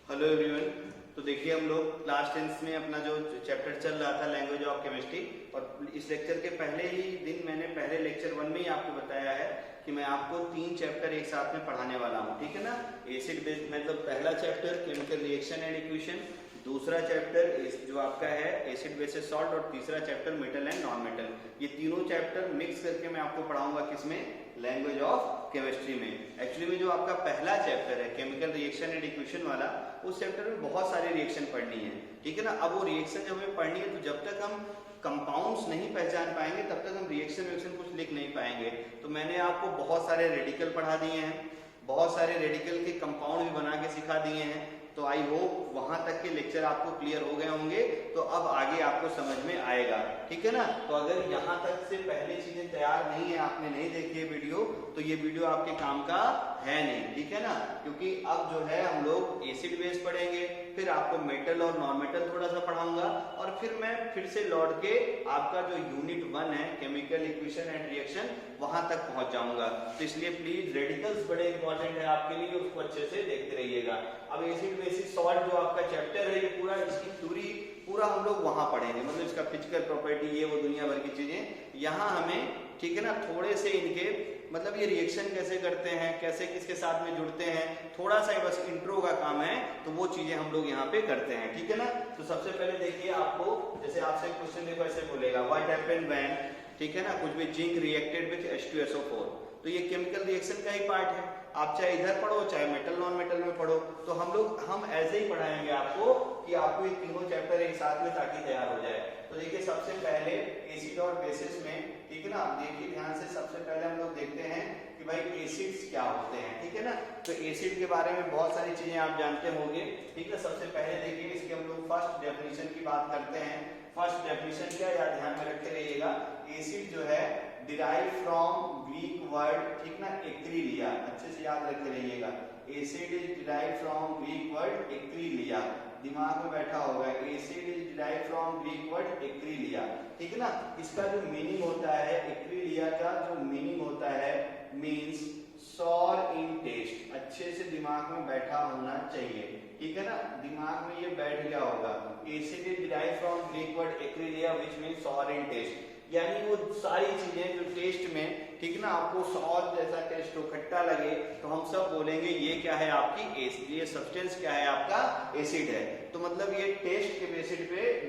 Hello everyone. तो देखिए हम लोग क्लास 10th में अपना जो चैप्टर चल रहा था लैंग्वेज ऑफ केमिस्ट्री, और इस लेक्चर के पहले ही दिन मैंने पहले लेक्चर 1 में ही आपको बताया है कि मैं आपको 3 चैप्टर एक साथ में पढ़ाने वाला हूँ, ठीक है ना। एसिड बेस मतलब पहला chapter chemical reaction and equation, दूसरा चैप्टर जो आपका है एसिड बेसिस सॉल्ट, और तीसरा chapter metal and non metal. ये तीनों चैप्टर मिक्स करके मैं आपको पढ़ाऊंगा किसमें, लैंग्वेज ऑफ केमिस्ट्री में। एक्चुअली में जो आपका पहला चैप्टर है केमिकल रिएक्शन एंड इक्वेशन वाला, उस चैप्टर में बहुत सारी रिएक्शन पढ़नी है, ठीक है ना। अब वो रिएक्शन जब हमें पढ़नी है तो जब तक हम कंपाउंड्स नहीं पहचान पाएंगे तब तक हम रिएक्शन कुछ लिख नहीं पाएंगे। तो मैंने आपको बहुत सारे रेडिकल पढ़ा दिए हैं, बहुत सारे रेडिकल के कंपाउंड भी बना के सिखा दिए हैं। तो आई होप वहां तक के लेक्चर आपको क्लियर हो गए होंगे, तो अब आगे आपको समझ में आएगा, ठीक है ना। तो अगर यहाँ तक से पहले चीजें तैयार नहीं है, आपने नहीं देखी है वीडियो, तो ये वीडियो आपके काम का है नहीं, ठीक है ना। क्योंकि अब जो है हम लोग एसिड बेस पढ़ेंगे, फिर आपको मेटल और नॉन मेटल थोड़ा सा पढ़ाऊंगा, और फिर मैं फिर से लौट के आपका जो यूनिट 1 है केमिकल इक्वेशन एंड रिएक्शन, वहां तक पहुंच जाऊंगा। तो इसलिए प्लीज रेडिकल्स बड़े इंपॉर्टेंट है आपके लिए, उसको अच्छे से देखते रहिएगा। अब एसिड बेसिस सॉल्ट जो आपका चैप्टर है, ये पूरा इसकी पूरा हम लोग वहां पढ़ेंगे, मतलब इसका फिजिकल प्रॉपर्टी, ये वो दुनिया भर की चीजें यहाँ हमें, ठीक है ना। थोड़े से इनके मतलब ये रिएक्शन कैसे करते हैं, कैसे किसके साथ में जुड़ते हैं, थोड़ा सा बस इंट्रो का काम है, तो वो चीजें हम लोग यहाँ पे करते हैं, ठीक है ना। तो सबसे पहले देखिए, आपको जैसे आपसे क्वेश्चन देखो ऐसे बोलेगा व्हाट हैपेंड व्हेन, ठीक है ना, कुछ भी जिंक रिएक्टेड विद H2SO4, तो ये केमिकल रिएक्शन का ही पार्ट है। आप चाहे इधर पढ़ो चाहे मेटल नॉन मेटल में पढ़ो, तो हम ऐसे ही पढ़ाएंगे आपको कि आपको ये तीनों चैप्टर एक साथ में ताकि तैयार हो जाए। तो देखिए सबसे पहले एसिड और बेसिस में, ठीक है ना, देखिए ध्यान से, सबसे पहले हम लोग देखते हैं कि भाई एसिड्स क्या होते हैं, ठीक है ना। तो एसिड के बारे में बहुत सारी चीजें आप जानते होंगे, ठीक है। सबसे पहले देखिए इसके हम लोग फर्स्ट डेफिनेशन की बात करते हैं। फर्स्ट डेफिनेशन क्या, याद ध्यान में रखते रहिएगा, एसिड जो है डिराइव फ्रॉम ग्रीक वर्ड, ठीक ना, एक्रिलिया, अच्छे से याद रखते रहिएगा। Acid is derive from Greek word acrilia, दिमाग में बैठा होगा, acid is derive from Greek word acrilia, ठीक है ना। इसका जो मीनिंग होता है, एक्रिलिया का जो मीनिंग होता है, मींस सॉर इन टेस्ट, अच्छे से दिमाग में बैठा होना चाहिए, ठीक है ना, दिमाग में ये बैठ गया होगा। Acid is derive from Greek word acrilia which means sour in taste, यानी वो सारी चीजें जो टेस्ट में, ठीक ना, आपको सॉर जैसा टेस्ट हो, खट्टा लगे, तो हम सब बोलेंगे ये क्या है आपकी एसिड, ये सब्सटेंस क्या है आपका एसिड है। तो मतलब ये टेस्ट के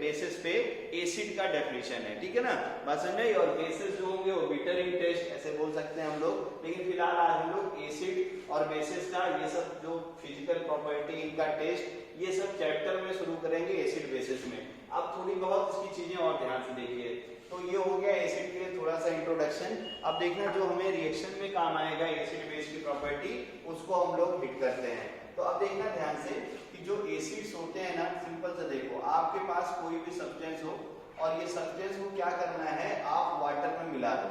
बेसिस पे एसिड का डेफिनेशन है, ठीक है ना, बात समझे। और बेसिस जो होंगे वो बिटर इन टेस्ट ऐसे बोल सकते हैं हम लोग, लेकिन फिलहाल आज हम लोग एसिड और बेसिस का ये सब जो फिजिकल प्रॉपर्टी, इनका टेस्ट, ये सब चैप्टर में शुरू करेंगे एसिड बेसिस में। अब थोड़ी बहुत इसकी चीजें और ध्यान से देखिए। तो ये हो गया एसिड के लिए थोड़ा सा इंट्रोडक्शन। अब देखना जो हमें रिएक्शन में काम आएगा एसिड बेस की प्रॉपर्टी, उसको हम लोग हिट करते हैं। तो अब देखना ध्यान से कि जो एसिड्स होते हैं ना, सिंपल से देखो, आपके पास कोई भी सब्सटेंस हो और ये सब्सटेंस को क्या करना है, आप वाटर में मिला दो,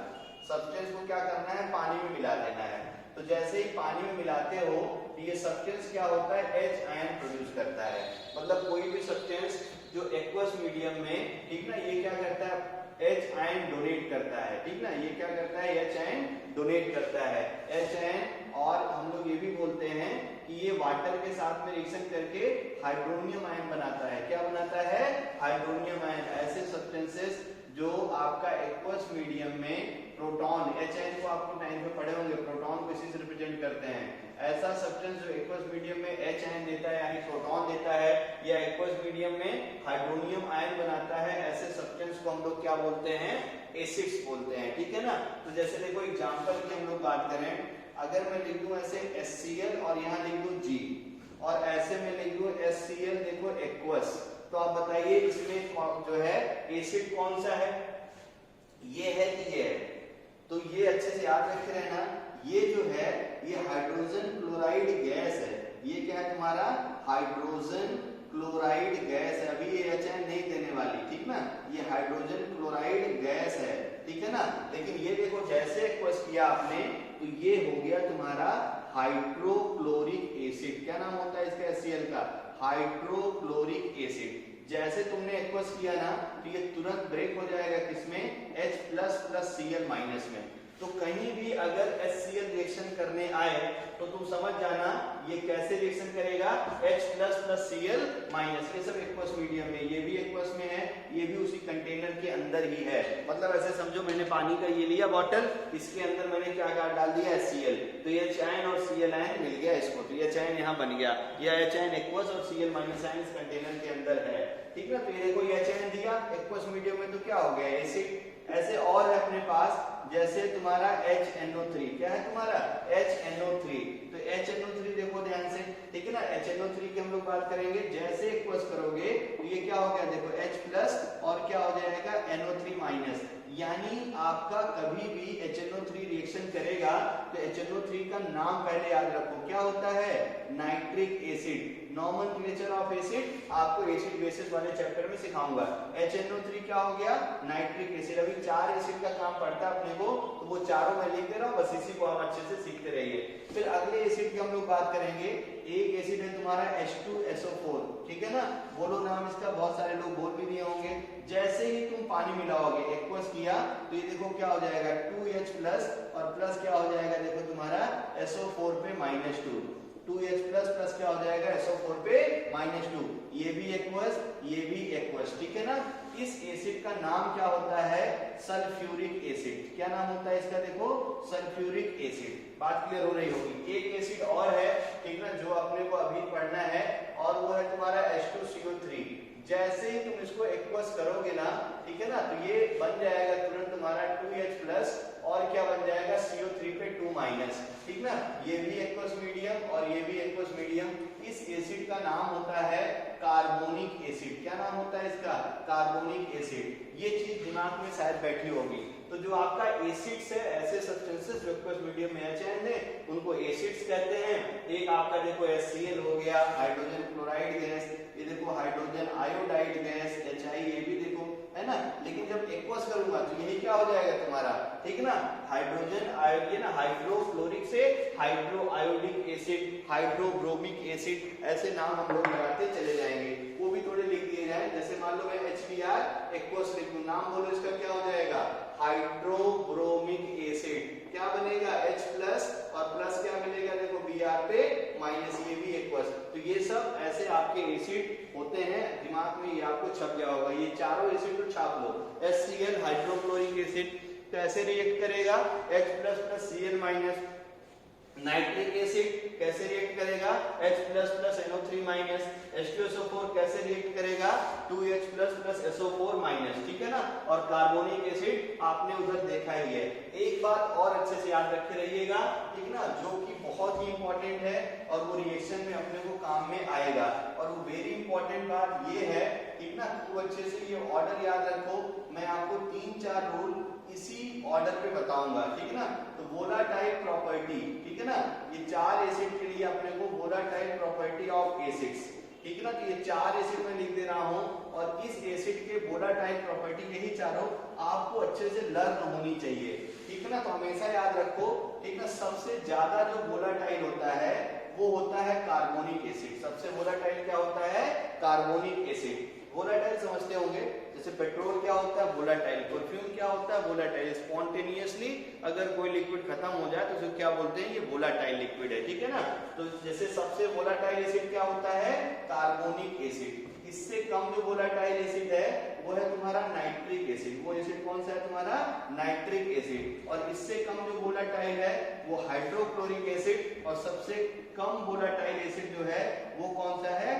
सब्सटेंस को क्या करना है, पानी में मिला देना है। तो जैसे ही पानी में मिलाते हो, ये सब्सटेंस क्या होता है, H आयन प्रोड्यूस करता है। मतलब कोई भी सब्सटेंस जो एक्वस मीडियम में, ठीक ना, ये क्या करता है, H आयन डोनेट करता है, ठीक ना, ये क्या करता है, H आयन डोनेट करता है, H आयन। और हम लोग ये भी बोलते हैं कि ये वाटर के साथ में रिएक्शन करके हाइड्रोनियम आयन बनाता है। क्या बनाता है, हाइड्रोनियम आयन। ऐसे सब्सटेंसेस जो आपका एक्वस मीडियम में प्रोटॉन, H आयन को आपको 9th में पढ़े होंगे, प्रोटॉन को इसी से रिप्रेजेंट करते हैं। ऐसा सब्सटेंस जो एक्वस मीडियम में H आयन देता है यानी प्रोटॉन देता है, या एक्वस मीडियम में हाइड्रोनियम आयन बनाता है, ऐसे सब्सटेंस को हम लोग क्या बोलते हैं, एसिड्स बोलते हैं, ठीक है ना। तो जैसे देखो एग्जांपल की हम लोग बात करें, अगर मैं लिख दूं ऐसे HCl और यहाँ लिख दूं G, और ऐसे में लिख दूं HCl, देखो एक्वस, तो आप बताइए इसमें जो है एसिड कौन सा है, ये है कि ये है। तो ये अच्छे से याद रखे रहना, ये जो है ये हाइड्रोजन क्लोराइड गैस है। ये क्या है तुम्हारा, हाइड्रोजन क्लोराइड गैस है। अभी ये H आयन नहीं देने वाली, ठीक ना, ये हाइड्रोजन क्लोराइड गैस है, ठीक है ना। लेकिन ये देखो जैसे एक्वस किया आपने, तो ये हो गया तुम्हारा हाइड्रोक्लोरिक एसिड। क्या नाम होता है इसका HCl का, हाइड्रोक्लोरिक एसिड। जैसे तुमने एक्वस किया ना, तो ये तुरंत ब्रेक हो जाएगा किसमें, H++Cl- में। तो कहीं भी अगर HCl रिएक्शन करने आए तो तुम समझ जाना ये कैसे रिएक्शन करेगा, H plus plus Cl minus, ये सब एक्वस मीडियम में, ये भी एक्वस में है, ये भी उसी कंटेनर के अंदर ही है। मतलब ऐसे समझो मैंने पानी का ये लिया बॉटल, इसके अंदर मैंने क्या डाल दिया HCl, तो ये H आयन और Cl आयन मिल गया इसको, तो ये H आयन यहाँ बन गया, यह H आयन एक्वस और Cl माइनस आयन इस कंटेनर के अंदर है, ठीक ना। तो ये देखो ये H आयन दिया एक्वस मीडियम में, तो क्या हो गया एसिड। ऐसे और है अपने पास, जैसे तुम्हारा HNO3, क्या है तुम्हारा HNO3, तो HNO3 देखो ध्यान से, ठीक है ना। HNO3 की हम लोग बात करेंगे, जैसे एक्वस करोगे तो ये क्या हो गया देखो H प्लस और क्या हो जाएगा NO3 माइनस, यानी आपका कभी भी HNO3 रिएक्शन करेगा तो HNO3 का नाम पहले याद रखो, क्या होता है nitric acid. Nomenclature of acid आपको एसिड बेसिस वाले चैप्टर में सिखाऊंगा। HNO3 क्या हो गया नाइट्रिक एसिड। अभी 4 एसिड का काम पड़ता है अपने को, तो वो चारों मैं लिख दे रहा हूँ, बस इसी को आप अच्छे से सीखते रहिए। फिर अगले एसिड की हम लोग बात करेंगे, एक एसिड है तुम्हारा H2SO4, ठीक है ना। बोलो नाम इसका, बहुत सारे लोग बोल भी दिए होंगे। जैसे ही तुम पानी मिलाओगे एक्वस किया तो ये देखो क्या हो जाएगा 2H प्लस और प्लस क्या हो जाएगा देखो तुम्हारा SO4 पे -2, 2H प्लस प्लस क्या हो जाएगा SO4 पे -2, ये भी एक्वस ये भी एक्वस, ठीक है ना। इस एसिड का नाम क्या होता है सल्फ्यूरिक एसिड। क्या नाम होता है इसका देखो सल्फ्यूरिक एसिड। बात क्लियर हो रही होगी। एक एसिड और है, ठीक ना, जो अपने को अभी पढ़ना है, और वो है तुम्हारा H2CO3। जैसे ही तुम इसको एक्वस करोगे ना, ठीक है ना, तो ये बन जाएगा तुरंत तुम्हारा 2H प्लस और क्या बन जाएगा CO3 पे 2 माइनस, ठीक ना। ये भी एक्वस मीडियम और ये भी एक्वस मीडियम। इस एसिड का नाम होता है कार्बोनिक एसिड। क्या नाम होता है इसका कार्बोनिक एसिड। ये चीज दिमाग में शायद बैठी होगी। तो जो आपका एसिड्स है, ऐसे सब्सटेंसेस जो एक्वस मीडियम में HN है, उनको एसिड्स कहते हैं। एक आपका देखो HCl हो गया, हाइड्रोजन क्लोराइड गैस, ये देखो हाइड्रोजन आयोडाइड गैस HI, ये भी देखो है ना। लेकिन जब एक्वस करूंगा तो यही क्या हो जाएगा तुम्हारा, ठीक ना, हाइड्रोजन आयोडीन, हाइड्रोक्लोरिक से hydro iodic acid, hydrobromic acid, ऐसे नाम हम लोग लगाते चले जाएंगे। वो भी थोड़े लिख दिए जाए, जैसे मान लो मैं HBr एक्वस लिख दूं, नाम बोलो इसका क्या हो जाएगा हाइड्रोब्रोमिक एसिड। क्या बनेगा H प्लस और प्लस क्या मिलेगा देखो Br पे माइनस, ये भी एक्वस। तो ये सब ऐसे आपके एसिड होते हैं, दिमाग में ये आपको छप गया होगा। ये चारों एसिड को छाप लो। HCl हाइड्रोक्लोरिक एसिड कैसे रिएक्ट करेगा H plus plus Cl minus. Nitric acid कैसे रिएक्ट करेगा H plus plus NO3 minus. H2SO4 कैसे रिएक्ट करेगा 2H plus plus SO4 minus, ठीक है ना। और कार्बोनिक एसिड आपने उधर देखा ही है। एक बात और अच्छे से याद रखे रहिएगा, ठीक ना, जो कि बहुत ही इंपॉर्टेंट है और वो रिएक्शन में अपने को काम में आएगा। और वो वेरी इंपॉर्टेंट बात ये है, ठीक ना, खूब अच्छे से ये ऑर्डर याद रखो। मैं आपको 3-4 रूल इसी ऑर्डर पे बताऊंगा, ठीक है ना। तो वोलाटाइल प्रॉपर्टी, ठीक है ना, ये 4 एसिड के लिए अपने को वोलाटाइल प्रॉपर्टी ऑफ एसिड्स, ठीक है ना। तो ये 4 एसिड में लिख दे रहा हूं, और इस एसिड के वोलाटाइल प्रॉपर्टी यही चारों आपको अच्छे से लर्न होनी चाहिए, ठीक है ना। तो हमेशा याद रखो, ठीक ना, सबसे ज्यादा जो वोलाटाइल होता है वो होता है कार्बोनिक एसिड। सबसे वोलाटाइल क्या होता है कार्बोनिक एसिड। वोलाटाइल समझते होंगे, जैसे पेट्रोल क्या होता है वोलाटाइल, परफ्यूम क्या होता है वोलाटाइल। स्पॉन्टेनियसली अगर कोई लिक्विड खत्म हो जाए तो उसे क्या बोलते हैं, ये वोलाटाइल लिक्विड है, ठीक है ना। तो जैसे सबसे वोलाटाइल एसिड क्या होता है कार्बोनिक एसिड। इससे कम जो वोलाटाइल एसिड है वो है तुम्हारा नाइट्रिक एसिड। वो एसिड कौन सा है तुम्हारा नाइट्रिक एसिड। और इससे कम जो वोलाटाइल है वो हाइड्रोक्लोरिक एसिड। और सबसे कम वोलाटाइल एसिड जो है वो कौन सा है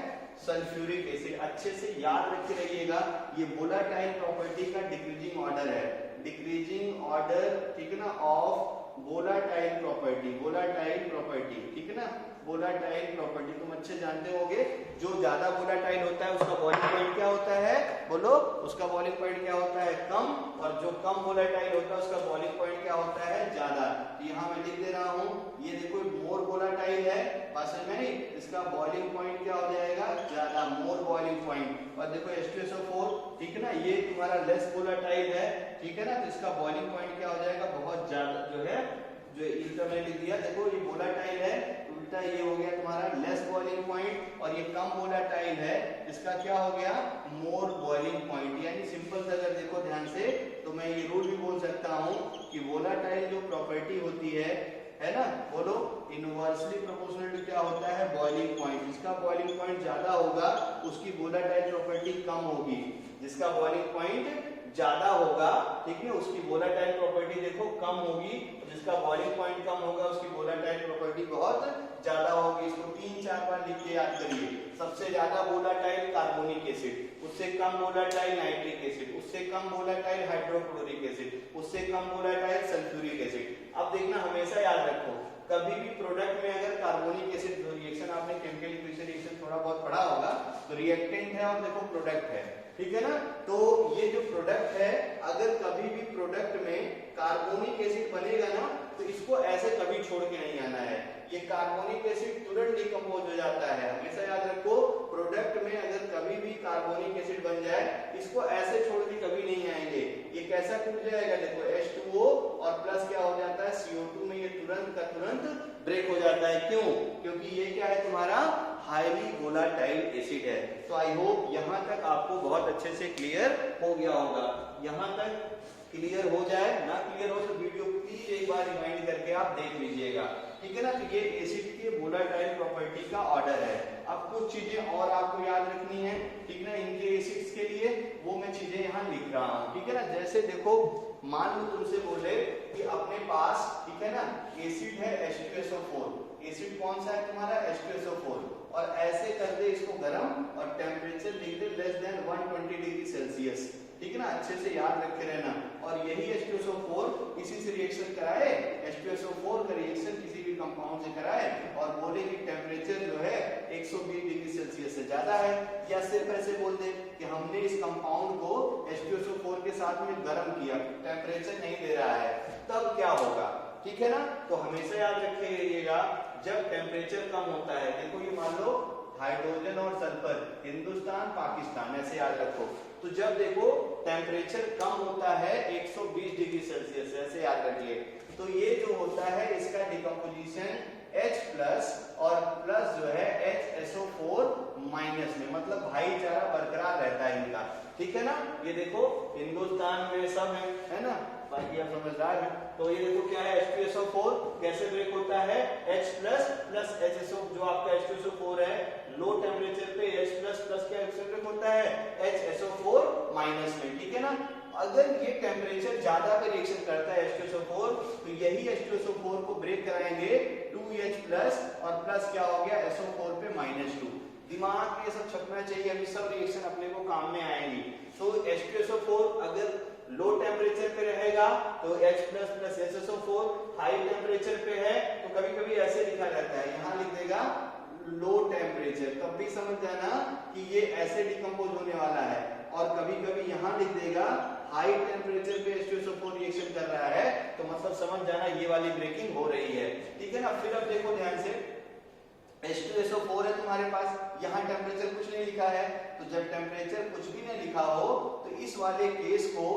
सल्फ्यूरिक एसिड। अच्छे से याद रखे रहिएगा, ये वोलाटाइल प्रॉपर्टी का डिक्रीजिंग ऑर्डर है, डिक्रीजिंग ऑर्डर, ठीक है ना, of volatile property, volatile property, ठीक है ना। वोलाटाइल प्रॉपर्टी तुम अच्छे जानते होगे, जो ज्यादा वोलाटाइल होता है उसका बॉइलिंग पॉइंट क्या होता है, बोलो उसका बॉइलिंग पॉइंट क्या होता है कम, और जो कम वोलाटाइल होता है उसका बॉइलिंग पॉइंट क्या होता है ज्यादा। यहाँ मैं लिख दे रहा हूँ, ये देखो मोर वोलाटाइल है, पास में नहीं, इसका बॉइलिंग पॉइंट क्या हो जाएगा ज्यादा, मोर बॉइलिंग पॉइंट। और देखो H2SO4, ठीक है ना, ये तुम्हारा लेस वोलाटाइल है, ठीक है ना, तो इसका बॉइलिंग पॉइंट क्या हो जाएगा बहुत ज्यादा, जो है जो इल्टा में लिख दिया, देखो ये वोलाटाइल है, उल्टा ये हो गया तुम्हारा लेस बॉइलिंग पॉइंट, पॉइंट, और ये कम वोलेटाइल है, इसका क्या हो गया, मोर बॉइलिंग पॉइंट। यानी सिंपल से अगर देखो ध्यान से, तो मैं ये रूल भी बोल सकता हूं कि वोलेटाइल जो प्रॉपर्टी होती है ना, बोलो, इनवर्सली प्रोपोर्शनल टू क्या होता है, बॉइलिंग पॉइंट। जिसका बॉइलिंग पॉइंट ज्यादा होगा उसकी वोलेटाइल प्रॉपर्टी कम होगी, जिसका बॉइलिंग पॉइंट ज्यादा होगा, ठीक है, उसकी वोलेटाइल प्रॉपर्टी देखो कम होगी, जिसका बॉइलिंग पॉइंट कम होगा उसकी वोलेटाइल प्रॉपर्टी बहुत ज्यादा होगी। इसको 3-4 बार लिख के याद करिए। सबसे ज्यादा वोलेटाइल कार्बोनिक एसिड, उससे कम वोलेटाइल नाइट्रिक एसिड, उससे कम वोलेटाइल हाइड्रोक्लोरिक एसिड, उससे कम वोलेटाइल सल्फ्यूरिक एसिड। अब देखना, हमेशा याद रखो, कभी भी प्रोडक्ट में अगर कार्बोनिक एसिड रिएक्शन, आपने केमिकल इक्वेशन रिएक्शन थोड़ा बहुत पढ़ा होगा, तो रिएक्टेंट है और देखो प्रोडक्ट है, ठीक है ना। तो ये जो प्रोडक्ट है, अगर कभी भी प्रोडक्ट में कार्बोनिक एसिड बनेगा ना, तो इसको ऐसे कभी छोड़ के नहीं आना है। ये कार्बोनिक एसिड तुरंत डिकम्पोज हो जाता है। हमेशा याद रखो, प्रोडक्ट में अगर कभी भी कार्बोनिक एसिड बन जाए, इसको ऐसे छोड़ के कभी नहीं आएंगे। ये कैसा टूट जाएगा, देखो H2O और प्लस क्या हो जाता है, CO2 में ये तुरंत का तुरंत ब्रेक हो जाता है। क्यों? क्योंकि ये क्या है, तुम्हारा हाईली वोलेटाइल एसिड है। तो आई होप यहां तक आपको बहुत अच्छे से क्लियर हो गया होगा। यहां तक क्लियर हो जाए, ना क्लियर हो तो वीडियो प्लीज एक बार रिमाइंड करके आप देख लीजिएगा, ठीक है ना। तो ये एसिड की वोलेटाइल प्रॉपर्टी का ऑर्डर है। अब कुछ चीजें और आपको याद रखनी है, ठीक है ना, इनके एसिड्स के लिए, वो मैं चीजें यहाँ लिख रहा हूँ, ठीक है ना। जैसे देखो, मान लो तुमसे बोले कि अपने पास, ठीक है ना, एसिड है H2SO4, एसिड कौन सा है तुम्हारा, H2SO4, और ऐसे कर दे इसको गर्म और टेम्परेचर लिख दे लेस देन 120 डिग्री सेल्सियस, ठीक है ना, अच्छे से याद रखे रहना। और यही H2SO4 इसी से रिएक्शन कराए, H2SO4 का रिएक्शन किसी भी कंपाउंड से कराए और बोले कि टेम्परेचर जो है 120 डिग्री सेल्सियस से ज्यादा है, या सिर्फ ऐसे बोल दे कि हमने इस कंपाउंड को H2SO4 के साथ में गर्म किया, टेम्परेचर नहीं दे रहा है, तब क्या होगा, ठीक है ना। तो हमेशा याद रखिएगा, जब टेम्परेचर कम होता है, देखो ये मान लो हाइड्रोजन और सल्फर, हिंदुस्तान पाकिस्तान, ऐसे याद रखो। तो जब देखो टेम्परेचर कम होता है 120 डिग्री सेल्सियस, ऐसे याद रखिए, तो ये जो होता है इसका डिकम्पोजिशन H प्लस और प्लस जो है HSO4 माइनस में, मतलब भाईचारा बरकरार रहता है इनका, ठीक है ना। ये देखो हिंदुस्तान में सब है ना, बाकी आप समझदार हैं। तो ये देखो क्या है, H2SO4 कैसे ब्रेक होता है, H प्लस प्लस HSO, जो आपका H2SO4 है, लो टेम्परेचर पे H प्लस प्लस क्या ब्रेक होता है, HSO4 माइनस में, ठीक है ना। अगर ये टेम्परेचर ज्यादा पे रिएक्शन करता है H2SO4, तो यही H2SO4 को ब्रेक कराएंगे 2H प्लस और प्लस क्या हो गया, SO4 पे -2। दिमाग में ये सब छपना चाहिए, अभी सब रिएक्शन अपने को काम में आएंगी। तो H2SO4 अगर लो टेम्परेचर पे रहेगा तो H plus plus HSO4, high temperature पे है तो कभी कभी ऐसे लिखा जाता है, यहाँ लिख देगा लो टेम्परेचर, तब भी समझ जाना कि ये ऐसे डिकम्पोज होने वाला है। और कभी कभी यहाँ लिख देगा हाई टेम्परेचर पे H2SO4 रिएक्शन कर रहा है, तो मतलब समझ जाना ये वाली ब्रेकिंग हो रही है, ठीक है ना। फिर अब देखो ध्यान से, H2SO4 है तुम्हारे पास, यहाँ टेम्परेचर कुछ नहीं लिखा है, तो जब टेम्परेचर कुछ भी नहीं लिखा हो तो इस वाले केस को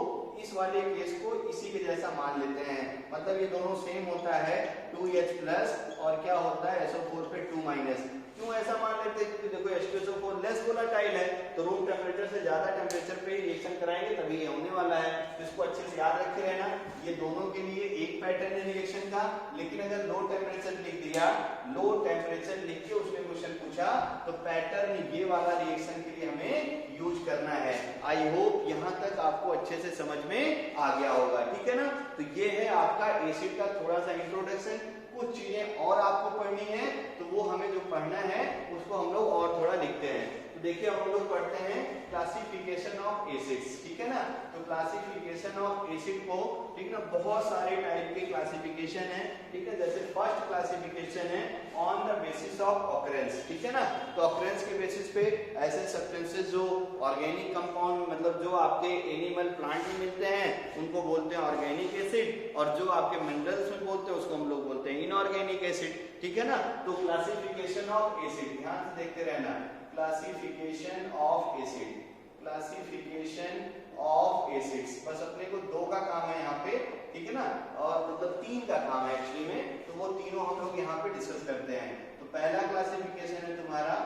इसी के जैसा मान लेते हैं, मतलब ये दोनों सेम होता है 2H प्लस और क्या होता है SO4 पे 2 माइनस। क्यों ऐसा मान लेते हैं, क्योंकि देखो H2SO4 लेस वोलेटाइल है, तो रूम टेम्परेचर से ज्यादा टेम्परेचर पे रिएक्शन कराएंगे तभी ये होने वाला है। तो इसको अच्छे से याद रखे रहना, ये दोनों के लिए एक पैटर्न है रिएक्शन का। लेकिन अगर लो टेम्परेचर लिख दिया, लो टेम्परेचर लिख के उसने क्वेश्चन पूछा, तो पैटर्न ये वाला रिएक्शन के लिए हमें यूज करना है। आई होप यहाँ तक आपको अच्छे से समझ में आ गया होगा, ठीक है ना। तो ये है आपका एसिड का थोड़ा सा इंट्रोडक्शन। कुछ चीजें और आपको पढ़नी है, तो वो हमें जो पढ़ना है उसको हम लोग और थोड़ा लिखते हैं। तो देखिए हम लोग पढ़ते हैं क्लासिफिकेशन ऑफ एसिड्स, ठीक है ना। तो क्लासिफिकेशन ऑफ एसिड को, ठीक ना, बहुत सारे टाइप के क्लासिफिकेशन है, ठीक है। जैसे फर्स्ट क्लासिफिकेशन है on the basis of occurrence, ठीक है ना। तो ऑकरेंस के बेसिस पे ऐसे सब्सटेंसेस जो ऑर्गेनिक कंपाउंड, मतलब जो आपके एनिमल प्लांट में मिलते हैं उनको बोलते हैं ऑर्गेनिक एसिड, और जो आपके मिनरल्स में बोलते हैं उसको हम लोग बोलते हैं इनऑर्गेनिक एसिड, ठीक है ना। तो क्लासिफिकेशन ऑफ एसिड ध्यान से देखते रहना, classification of acid, classification of acids, बस अपने को दो का काम है यहाँ पे, ठीक है ना, और मतलब तीन का काम है एक्चुअली में, तो वो तीनों हम लोग यहाँ पे डिस्कस करते हैं। तो पहला क्लासिफिकेशन है तुम्हारा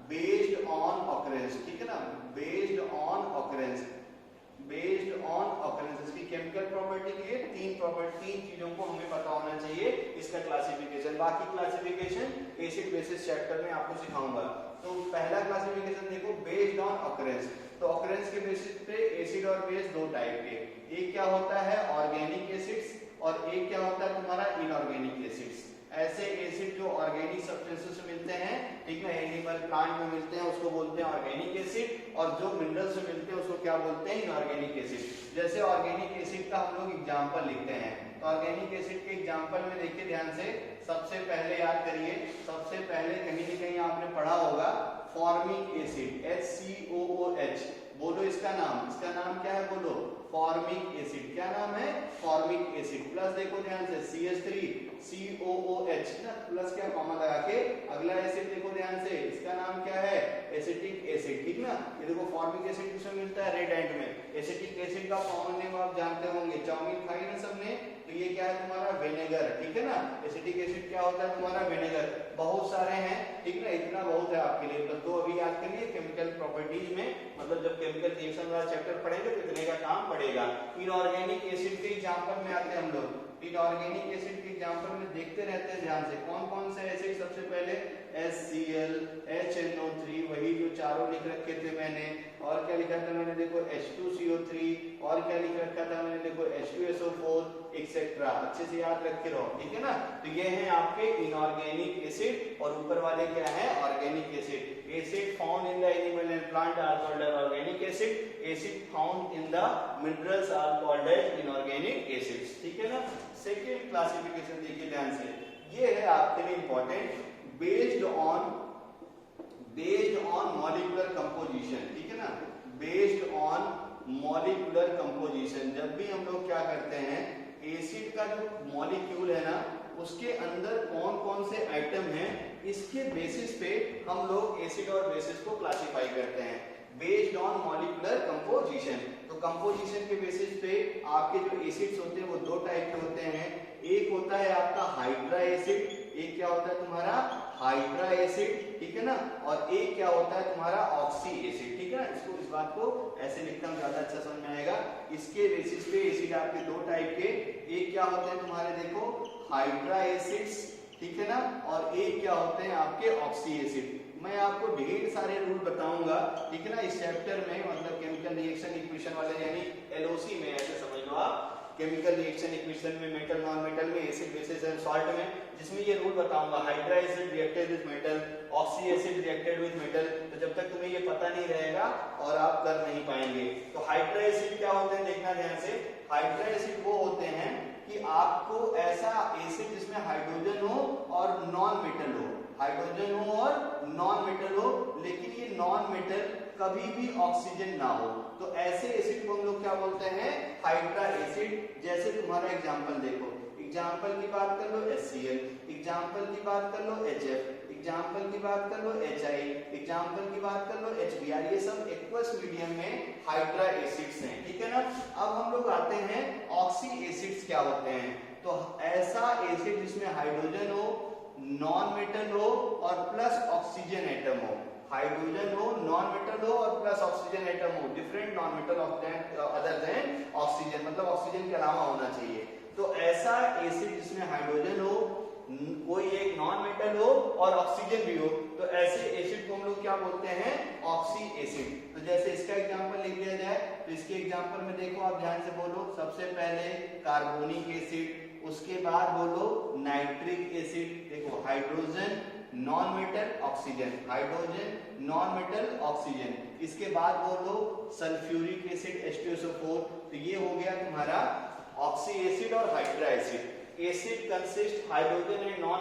बेस्ड ऑन ऑकरेंस, ठीक है ना, based on occurrence, based on occurrence. इसकी केमिकल प्रॉपर्टी की है तीन चीजों को हमें पता होना चाहिए इसका क्लासिफिकेशन। बाकी क्लासिफिकेशन एसिड बेसिस चैप्टर में आपको सिखाऊंगा। तो पहला क्लासिफिकेशन देखो, बेस्ड ऑन ऑकरेंस। तो ऑकरेंस के बेसिस पे एसिड और बेस दो टाइप के, एक क्या होता है ऑर्गेनिक एसिड्स और एक क्या होता है तुम्हारा इनऑर्गेनिक एसिड्स। ऐसे एसिड जो ऑर्गेनिक सब्सटेंसेस से मिलते हैं, ठीक है, एनिमल प्लांट में मिलते हैं उसको बोलते हैं ऑर्गेनिक एसिड, और जो मिनरल से मिलते हैं उसको क्या बोलते हैं इनऑर्गेनिक एसिड। जैसे ऑर्गेनिक एसिड का हम लोग एग्जांपल लिखते हैं, तो ऑर्गेनिक एसिड के एग्जांपल में देखिए ध्यान से, सबसे पहले याद करिए, सबसे पहले कहीं न कहीं आपने पढ़ा होगा फॉर्मिक एसिड, HCOOH। बोलो इसका नाम क्या है, बोलो फॉर्मिक एसिड। क्या नाम है, फॉर्मिक एसिड। प्लस देखो ध्यान से CH3COOH ना, प्लस क्या कॉमन लगा के अगला एसिड देखो ध्यान से, इसका नाम क्या है एसिटिक एसिड, ठीक ना। ये देखो फॉर्मिक एसिड किसमें मिलता है, रेड एंड में। एसिटिक एसिड का कॉमन नेम आप जानते होंगे, चाउमीन खाई ना सबने, तो ये क्या है तुम्हारा विनेगर, ठीक है ना। एसिटिक एसिड क्या होता है तुम्हारा विनेगर। बहुत सारे हैं, ठीक ना, इतना बहुत है आपके लिए, बस दो अभी याद करिए केमिकल प्रॉपर्टीज में, मतलब जब केमिकल रिएक्शन वाला चैप्टर पढ़ेंगे तो इतने का काम पड़ेगा। इनऑर्गेनिक एसिड के एग्जांपल में आते हैं हम लोग। इनऑर्गेनिक एसिड के एग्जांपल में देखते रहते हैं ध्यान से, कौन कौन से एसिड, सबसे पहले HCl, HNO3, वही जो चारों लिख रखे थे मैंने, और क्या लिखा था मैंने देखो H2CO3, और क्या लिख रखा था मैंने देखो H2SO4 एक्सेट्रा। अच्छे से याद रखे रहो, ठीक है ना। तो ये है आपके इनऑर्गेनिक एसिड, और ऊपर वाले क्या है organic acid. Acid found in the animal and plant are called organic acid, acid found in the minerals are called inorganic acids, ठीक है ना। सेकंड क्लासिफिकेशन देखिए ध्यान से, ये है आपके लिए important, based on molecular composition, ठीक है ना, बेस्ड ऑन मॉलिक्यूलर कंपोजिशन। जब भी हम लोग क्या करते हैं, एसिड का जो मॉलिक्यूल है ना, उसके अंदर कौन कौन से आइटम हैं, इसके बेसिस पे हम लोग एसिड और बेसिस को क्लासिफाई करते हैं, बेस्ड ऑन मॉलिक्यूलर कंपोजिशन। तो कंपोजिशन के बेसिस पे आपके जो एसिड्स होते हैं वो दो टाइप के होते हैं, एक होता है आपका हाइड्रा एसिड, एक क्या होता है तुम्हारा हाइड्रा एसिड, ठीक है ना, और एक क्या होता है तुम्हारा ऑक्सी एसिड, ठीक है ना। इसको इस बात को ऐसे लिखता हूं ज्यादा अच्छा समझ में आएगा। इसके बेसिस पे एसिड आपके दो टाइप के, एक क्या होते हैं तुम्हारे देखो हाइड्रा एसिड्स, ठीक है ना, और एक क्या होते हैं आपके ऑक्सी एसिड। मैं आपको ढेर सारे रूल बताऊंगा, ठीक है ना, इस चैप्टर में, मतलब केमिकल रिएक्शन इक्वेशन वाले, यानी LOC में, ऐसे समझ लो आप, केमिकल रिएक्शन इक्वेशन में, मेटल नॉन मेटल में, एसिड बेसिस एंड सॉल्ट में, जिसमें ये रूल बताऊंगा, hydra acid reacted with metal, oxy acid reacted with metal. तो जब तक तुम्हें ये पता नहीं रहेगा और आप कर नहीं पाएंगे। तो हाइड्रा एसिड क्या होते हैं देखना ध्यान से, हाइड्रा एसिड वो होते हैं कि आपको ऐसा एसिड जिसमें हाइड्रोजन हो और नॉन मेटल हो, हाइड्रोजन हो और नॉन मेटल हो, लेकिन ये नॉन मेटल कभी भी ऑक्सीजन ना हो, तो ऐसे एसिड को हम लोग क्या बोलते हैं हाइड्रा एसिड। जैसे तुम्हारा एग्जांपल देखो, एग्जांपल की बात कर लो HCl, एग्जांपल की बात कर लो HF, एग्जांपल की बात कर लो HI, एग्जांपल की बात कर लो HBr, ये सब एक्वस मीडियम में हाइड्रा एसिड्स हैं, ठीक है ना। अब हम लोग आते हैं ऑक्सी एसिड्स क्या होते हैं। तो ऐसा एसिड जिसमें हाइड्रोजन हो, नॉन मेटल हो और प्लस ऑक्सीजन एटम हो, हाइड्रोजन हो, नॉन मेटल हो और प्लस ऑक्सीजन एटम हो, different non metal other than oxygen, मतलब ऑक्सीजन के अलावा होना चाहिए। तो ऐसा एसिड जिसमें हाइड्रोजन हो, कोई एक नॉन मेटल हो और ऑक्सीजन भी हो, तो ऐसे एसिड को हम लोग क्या बोलते हैं ऑक्सी एसिड। तो जैसे इसका एग्जांपल लिख दिया जाए, तो इसके एग्जांपल में देखो आप ध्यान से बोलो, सबसे पहले कार्बोनिक एसिड, उसके बाद बोलो नाइट्रिक एसिड, देखो hydrogen non metal oxygen, hydrogen non metal oxygen, इसके बाद बोलो सल्फ्यूरिक एसिड H2SO4। तो ये हो गया तुम्हारा ऑक्सी एसिड और hydra acid. Acid consist hydrogen and non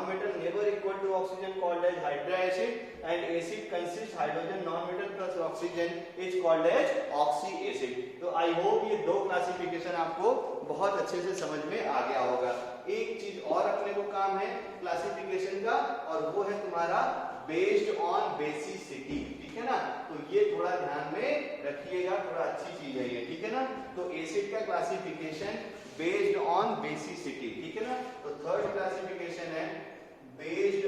metal never equal to oxygen called as hydra acid, and acid consist hydrogen non metal plus oxygen is called as oxy acid. तो I hope ये दो classification आपको बहुत अच्छे से समझ में आ गया होगा। एक चीज और अपने को काम है क्लासिफिकेशन का, और वो है तुम्हारा बेस्ड ऑन बेसिसिटी, ठीक है ना। तो ये थोड़ा ध्यान में रखिएगा, थोड़ा अच्छी चीज है ये, ठीक है ना। तो एसिड का क्लासिफिकेशन बेस्ड ऑन बेसिसिटी, ठीक है ना। तो थर्ड क्लासिफिकेशन है बेस्ड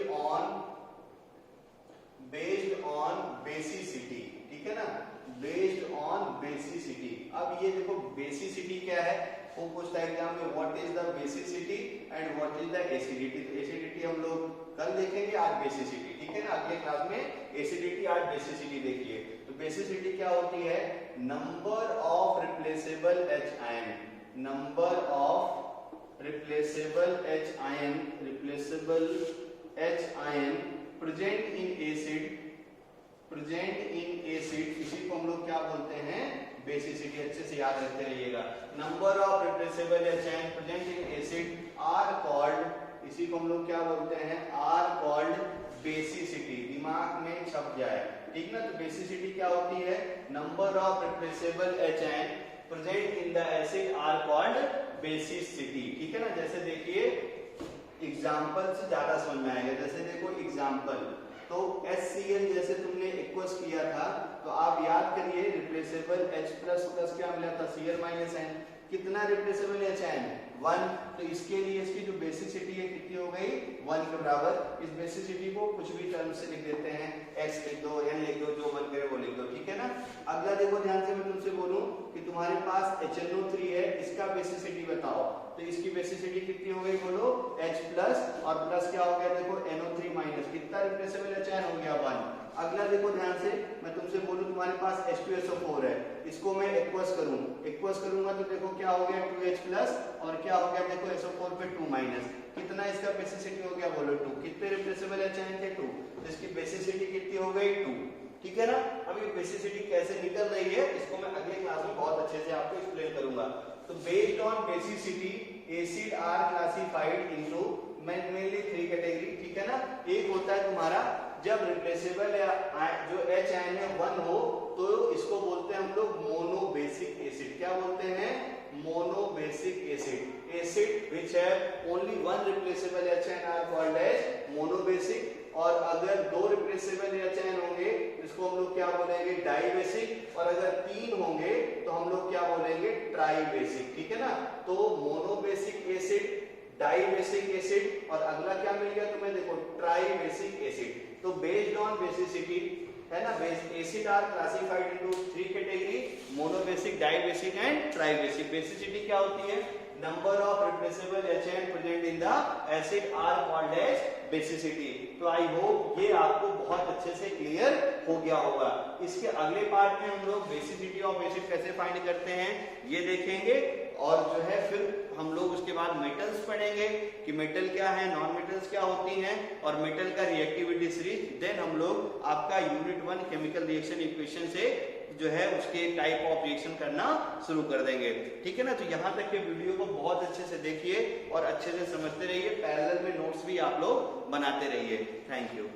पूछता है एग्जाम में what is the basicity and what is the acidity. तो एसिडिटी हम लोग कल देखेंगे, आज बेसिसिटी, ठीक है ना। अगले क्लास में एसिडिटी, आज बेसिसिटी देखिए। तो बेसिसिटी क्या होती है? Number of replaceable H ion, number of replaceable H ion, replaceable H ion present in acid, present in acid, इसी को हम लोग क्या बोलते हैं? बेसिसिटी। अच्छे से याद रखते रहिएगा। Number of replaceable H ion present in acid are called, इसी को हम लोग क्या बोलते हैं? Are called basicity. दिमाग में छप जाए, ठीक ना। तो बेसिसिटी क्या होती है? Number of replaceable H ion present in the acid are called basicity, ठीक है ना। जैसे देखिए एग्जांपल से ज्यादा समझ में आएगा। जैसे देखो एग्जांपल, तो HCl जैसे तुमने एक्वस किया था, तो आप याद करिए रिप्लेसेबल H प्लस प्लस क्या मिला था? Cl minus N। कितना रिप्लेसेबल H आयन? 1। तो इसके लिए इसकी जो बेसिसिटी है कितनी हो गई? 1 के बराबर। इस बेसिसिटी को कुछ भी टर्म से लिख देते हैं, X लिख दो, N लिख दो, जो बन करे वो लिख दो, ठीक है ना। अगला देखो ध्यान से, मैं तुमसे बोलूं कि तुम्हारे पास HNO3 है, इसका बेसिसिटी बताओ। तो इसकी बेसिसिटी कितनी हो गई? बोलो H प्लस और प्लस क्या हो गया? देखो NO3 माइनस। कितना रिप्लेसेबल H आयन हो गया? 1। अगला देखो ध्यान से, मैं तुमसे बोलूं तुम्हारे पास H2SO4 है, इसको मैं एक्वस करूं, एक्वस करूंगा तो देखो क्या हो गया? 2H प्लस और क्या हो गया? देखो SO4 पे 2 माइनस। कितना इसका बेसिसिटी हो गया? बोलो 2। कितने रिप्लेसेबल H आयन थे? 2। तो इसकी बेसिसिटी कितनी हो गई? 2, ठीक है ना। अब ये बेसिसिटी कैसे निकल रही है इसको मैं अगले क्लास में बहुत अच्छे से आपको एक्सप्लेन करूंगा। तो based on basicity acid are classified into mainly 3 category, ठीक है ना। एक होता है तुम्हारा जब रिप्लेसेबल जो H आयन है 1 हो, तो इसको बोलते हैं हम लोग मोनोबेसिक एसिड। क्या बोलते हैं? Monobasic acid. Acid which have only 1 replaceable H ion are called as monobasic. और अगर 2 रिप्लेसेबल H आयन होंगे इसको हम लोग क्या बोलेंगे? डाइबेसिक। और अगर 3 होंगे तो हम लोग क्या बोलेंगे? ट्राइबेसिक, ठीक है ना। तो मोनोबेसिक एसिड, डाइबेसिक एसिड और अगला क्या मिल गया तुम्हें? देखो ट्राइबेसिक एसिड। तो बेस्ड ऑन बेसिसिटी है ना, acid are classified into 3 category, monobasic, dibasic and tribasic. Basicity क्या होती है? Number of replaceable H ion present in the acid are called as basicity. तो आई होप ये आपको बहुत अच्छे से क्लियर हो गया होगा। इसके अगले पार्ट में हम लोग बेसिसिटी ऑफ एसिड कैसे फाइंड करते हैं ये देखेंगे, और जो है फिर हम लोग उसके बाद मेटल्स पढ़ेंगे कि मेटल क्या है, नॉन मेटल्स क्या होती हैं, और मेटल का रिएक्टिविटी सीरीज। देन हम लोग आपका यूनिट 1 केमिकल रिएक्शन इक्वेशन से जो है उसके टाइप ऑफ रिएक्शन करना शुरू कर देंगे, ठीक है ना। तो यहाँ तक के वीडियो को बहुत अच्छे से देखिए और अच्छे से समझते रहिए। पैरेलल में नोट्स भी आप लोग बनाते रहिए। Thank you.